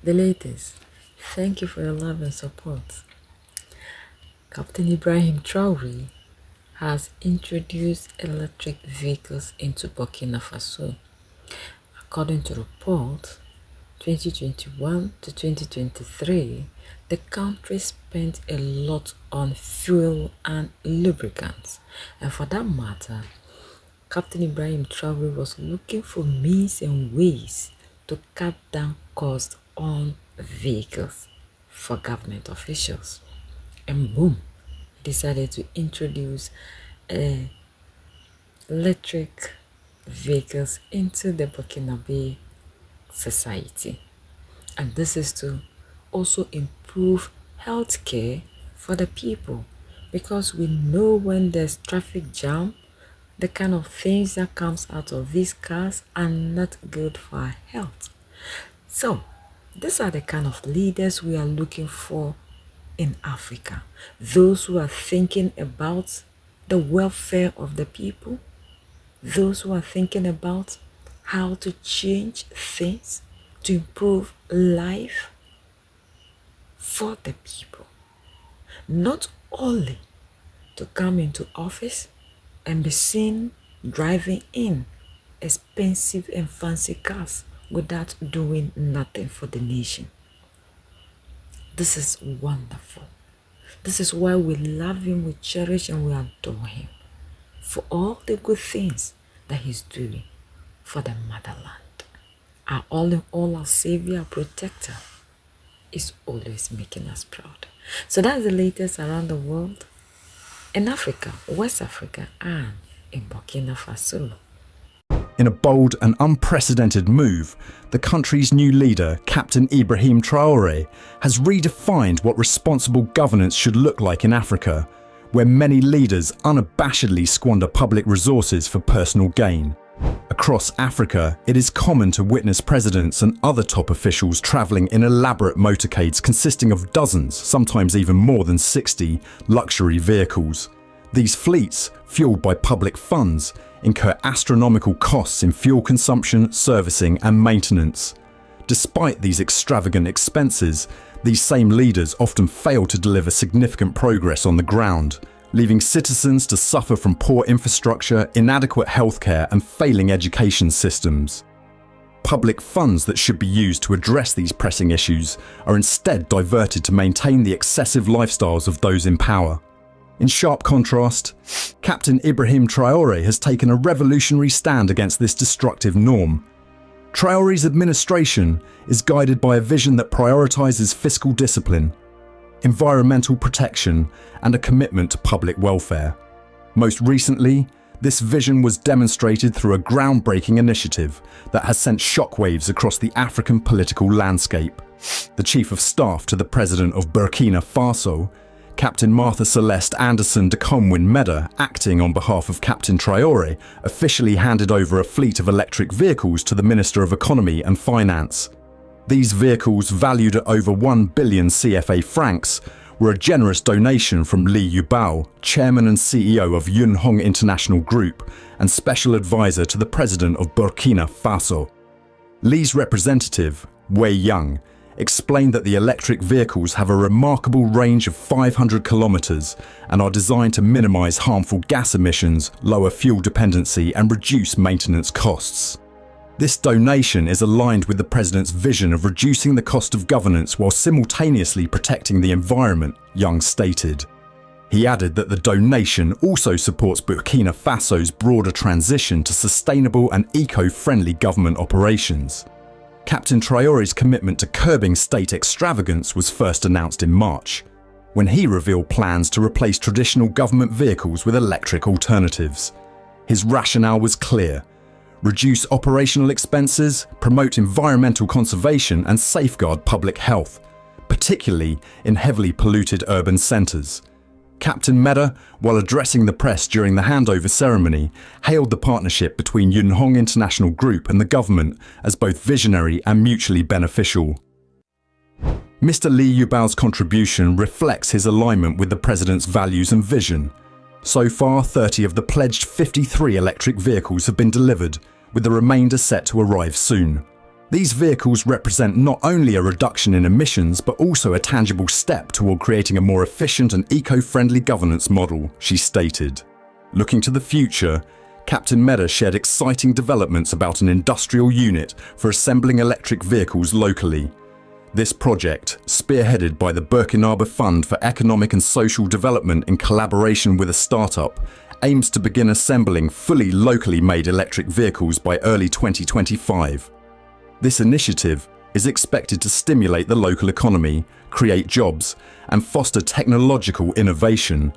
The latest. Thank you for your love and support. Captain IBRAHIM Traoré has introduced electric vehicles into Burkina Faso. According to reports, 2021 to 2023, the country spent a lot on fuel and lubricants. And for that matter, Captain IBRAHIM Traoré was looking for means and ways to cut down costs on vehicles for government officials. And boom, he decided to introduce electric vehicles into the Burkinabe society. And this is to also improve healthcare for the people, because we know when there's traffic jam, the kind of things that comes out of these cars are not good for our health. So these are the kind of leaders we are looking for in Africa. Those who are thinking about the welfare of the people, those who are thinking about how to change things to improve life for the people. Not only to come into office and be seen driving in expensive and fancy cars without doing nothing for the nation. This is wonderful. This is why we love him, we cherish and we adore him for all the good things that he's doing for the motherland. Our all in all, our savior, our protector, is always making us proud. So that's the latest around the world, in Africa, West Africa, and in Burkina Faso. In a bold and unprecedented move, the country's new leader, Captain IBRAHIM Traoré, has redefined what responsible governance should look like in Africa, where many leaders unabashedly squander public resources for personal gain. Across Africa, it is common to witness presidents and other top officials travelling in elaborate motorcades consisting of dozens, sometimes even more than 60, luxury vehicles. These fleets, fueled by public funds, incur astronomical costs in fuel consumption, servicing and maintenance. Despite these extravagant expenses, these same leaders often fail to deliver significant progress on the ground, leaving citizens to suffer from poor infrastructure, inadequate healthcare and failing education systems. Public funds that should be used to address these pressing issues are instead diverted to maintain the excessive lifestyles of those in power. In sharp contrast, Captain IBRAHIM Traoré has taken a revolutionary stand against this destructive norm. Traoré's administration is guided by a vision that prioritises fiscal discipline, environmental protection and a commitment to public welfare. Most recently, this vision was demonstrated through a groundbreaking initiative that has sent shockwaves across the African political landscape. The Chief of Staff to the President of Burkina Faso, Captain Martha Celeste Anderson de Comwin Meda, acting on behalf of Captain Traoré, officially handed over a fleet of electric vehicles to the Minister of Economy and Finance. These vehicles, valued at over 1 billion CFA francs, were a generous donation from Li Yubao, Chairman and CEO of Yunhong International Group and Special Advisor to the President of Burkina Faso. Li's representative, Wei Yang, explained that the electric vehicles have a remarkable range of 500 kilometers and are designed to minimize harmful gas emissions, lower fuel dependency and reduce maintenance costs. This donation is aligned with the President's vision of reducing the cost of governance while simultaneously protecting the environment, Young stated. He added that the donation also supports Burkina Faso's broader transition to sustainable and eco-friendly government operations. Captain Traoré's commitment to curbing state extravagance was first announced in March, when he revealed plans to replace traditional government vehicles with electric alternatives. His rationale was clear: reduce operational expenses, promote environmental conservation and safeguard public health, particularly in heavily polluted urban centres. Captain Meda, while addressing the press during the handover ceremony, hailed the partnership between Yunhong International Group and the government as both visionary and mutually beneficial. Mr. Li Yubao's contribution reflects his alignment with the President's values and vision. So far, 30 of the pledged 53 electric vehicles have been delivered, with the remainder set to arrive soon. These vehicles represent not only a reduction in emissions, but also a tangible step toward creating a more efficient and eco-friendly governance model, she stated. Looking to the future, Captain Meda shared exciting developments about an industrial unit for assembling electric vehicles locally. This project, spearheaded by the Burkinabe Fund for Economic and Social Development in collaboration with a startup, aims to begin assembling fully locally made electric vehicles by early 2025. This initiative is expected to stimulate the local economy, create jobs, and foster technological innovation.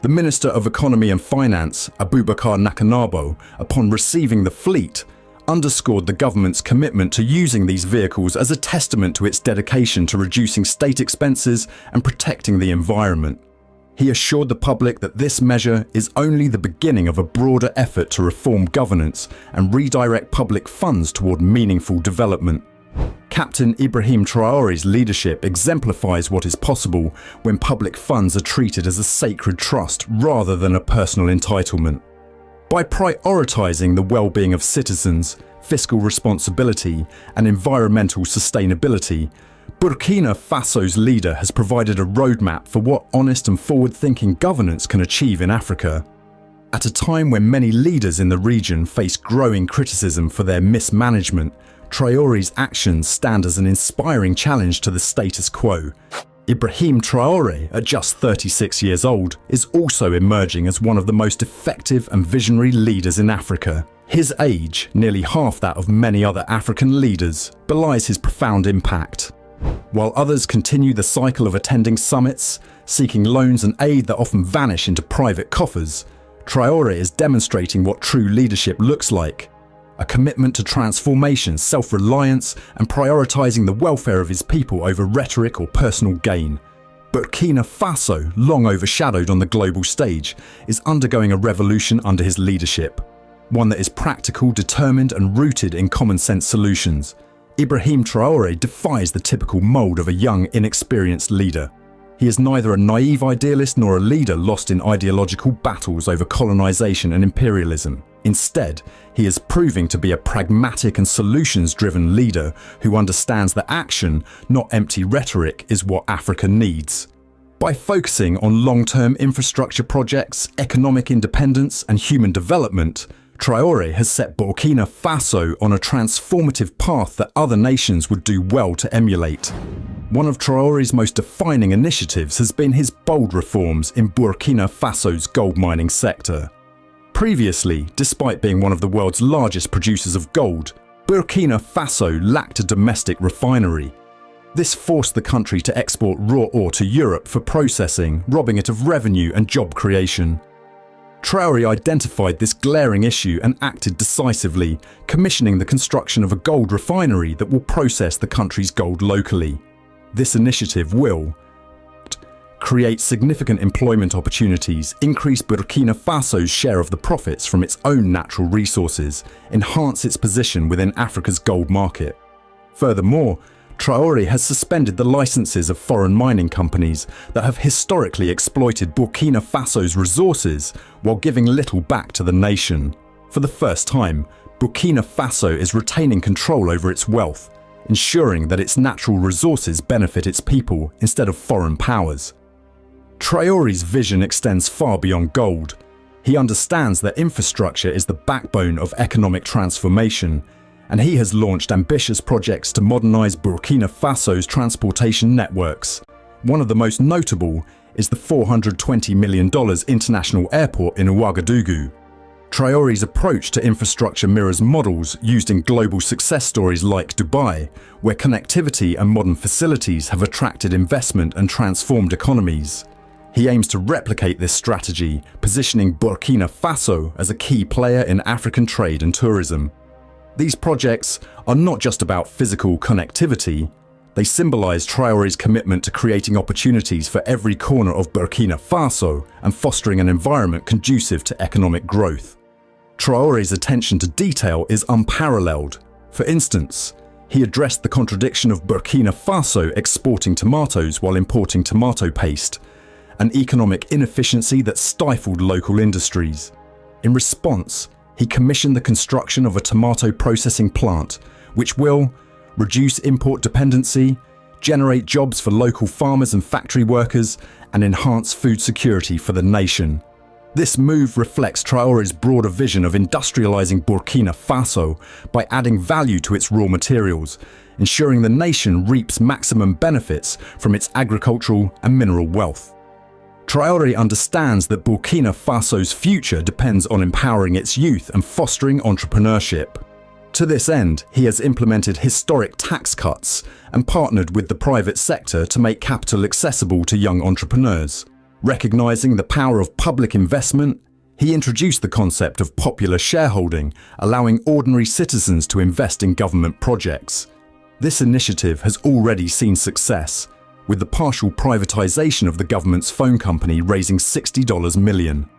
The Minister of Economy and Finance, Abubakar Nakanabo, upon receiving the fleet, underscored the government's commitment to using these vehicles as a testament to its dedication to reducing state expenses and protecting the environment. He assured the public that this measure is only the beginning of a broader effort to reform governance and redirect public funds toward meaningful development. Captain IBRAHIM Traore's leadership exemplifies what is possible when public funds are treated as a sacred trust rather than a personal entitlement. By prioritizing the well-being of citizens, fiscal responsibility, and environmental sustainability, Burkina Faso's leader has provided a roadmap for what honest and forward-thinking governance can achieve in Africa. At a time when many leaders in the region face growing criticism for their mismanagement, Traore's actions stand as an inspiring challenge to the status quo. IBRAHIM Traore, at just 36 years old, is also emerging as one of the most effective and visionary leaders in Africa. His age, nearly half that of many other African leaders, belies his profound impact. While others continue the cycle of attending summits, seeking loans and aid that often vanish into private coffers, Traore is demonstrating what true leadership looks like. A commitment to transformation, self-reliance, and prioritizing the welfare of his people over rhetoric or personal gain. Burkina Faso, long overshadowed on the global stage, is undergoing a revolution under his leadership. One that is practical, determined, and rooted in common-sense solutions. IBRAHIM Traore defies the typical mold of a young, inexperienced leader. He is neither a naive idealist nor a leader lost in ideological battles over colonization and imperialism. Instead, he is proving to be a pragmatic and solutions-driven leader who understands that action, not empty rhetoric, is what Africa needs. By focusing on long-term infrastructure projects, economic independence, and human development, Traore has set Burkina Faso on a transformative path that other nations would do well to emulate. One of Traore's most defining initiatives has been his bold reforms in Burkina Faso's gold mining sector. Previously, despite being one of the world's largest producers of gold, Burkina Faso lacked a domestic refinery. This forced the country to export raw ore to Europe for processing, robbing it of revenue and job creation. Traore identified this glaring issue and acted decisively, commissioning the construction of a gold refinery that will process the country's gold locally. This initiative will create significant employment opportunities, increase Burkina Faso's share of the profits from its own natural resources, enhance its position within Africa's gold market. Furthermore, Traore has suspended the licenses of foreign mining companies that have historically exploited Burkina Faso's resources while giving little back to the nation. For the first time, Burkina Faso is retaining control over its wealth, ensuring that its natural resources benefit its people instead of foreign powers. Traore's vision extends far beyond gold. He understands that infrastructure is the backbone of economic transformation, and he has launched ambitious projects to modernize Burkina Faso's transportation networks. One of the most notable is the $420 million international airport in Ouagadougou. Traore's approach to infrastructure mirrors models used in global success stories like Dubai, where connectivity and modern facilities have attracted investment and transformed economies. He aims to replicate this strategy, positioning Burkina Faso as a key player in African trade and tourism. These projects are not just about physical connectivity, they symbolize Traore's commitment to creating opportunities for every corner of Burkina Faso and fostering an environment conducive to economic growth. Traore's attention to detail is unparalleled. For instance, he addressed the contradiction of Burkina Faso exporting tomatoes while importing tomato paste, an economic inefficiency that stifled local industries. In response, he commissioned the construction of a tomato processing plant, which will reduce import dependency, generate jobs for local farmers and factory workers, and enhance food security for the nation. This move reflects Traore's broader vision of industrializing Burkina Faso by adding value to its raw materials, ensuring the nation reaps maximum benefits from its agricultural and mineral wealth. Traore understands that Burkina Faso's future depends on empowering its youth and fostering entrepreneurship. To this end, he has implemented historic tax cuts and partnered with the private sector to make capital accessible to young entrepreneurs. Recognizing the power of public investment, he introduced the concept of popular shareholding, allowing ordinary citizens to invest in government projects. This initiative has already seen success, with the partial privatization of the government's phone company raising $60 million.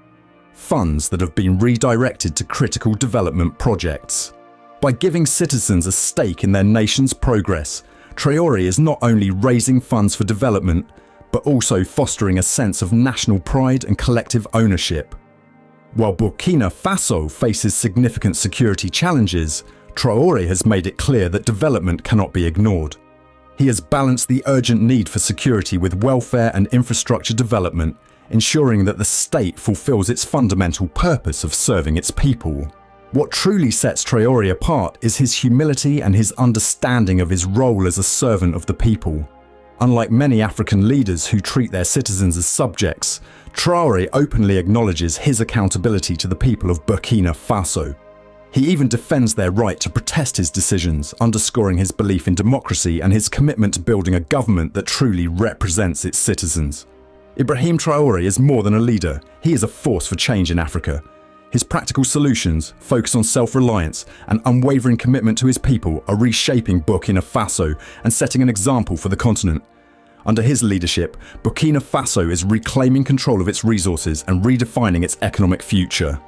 Funds that have been redirected to critical development projects. By giving citizens a stake in their nation's progress, Traore is not only raising funds for development, but also fostering a sense of national pride and collective ownership. While Burkina Faso faces significant security challenges, Traore has made it clear that development cannot be ignored. He has balanced the urgent need for security with welfare and infrastructure development, ensuring that the state fulfills its fundamental purpose of serving its people. What truly sets Traore apart is his humility and his understanding of his role as a servant of the people. Unlike many African leaders who treat their citizens as subjects, Traore openly acknowledges his accountability to the people of Burkina Faso. He even defends their right to protest his decisions, underscoring his belief in democracy and his commitment to building a government that truly represents its citizens. Ibrahim Traore is more than a leader, he is a force for change in Africa. His practical solutions, focus on self-reliance and unwavering commitment to his people are reshaping Burkina Faso and setting an example for the continent. Under his leadership, Burkina Faso is reclaiming control of its resources and redefining its economic future.